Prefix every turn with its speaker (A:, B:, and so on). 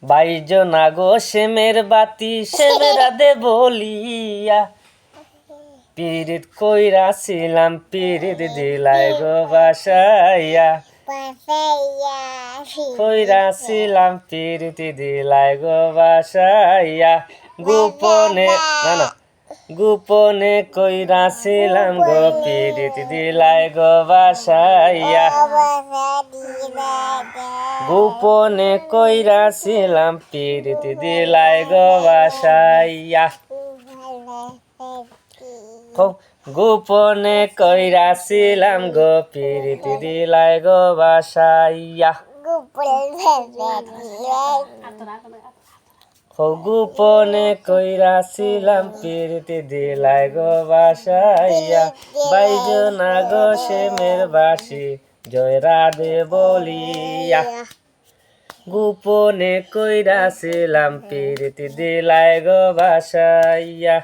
A: বাইজনা গো সেমের বাতি সেমেরা দে বলিয়া পীড়িত কইরাছিলাম পীড়িত দিলাই গো বাসাইয়া কইরাছিলাম পীড়িত দিলাই গো বাসাইয়া গোপনে গোপনে কইরাছিলাম গো পীড়িত দিলাই গো বাসাইয়া গোপনে কইরাছিলাম পীড়িত দিলাই গো বাসাইয়া গোপনে কইরাছিলাম গো পীড়িত দিলাই গো বাসাইয়া গোপনে কইরাছিলাম পীড়িত দিলাই গো বাসাইয়া বাইজনা গো সেমের বাসি জয় রাধে বলিয়া গোপনে কইরাছিলাম পীড়িত দিলাই গো বাসাইয়া।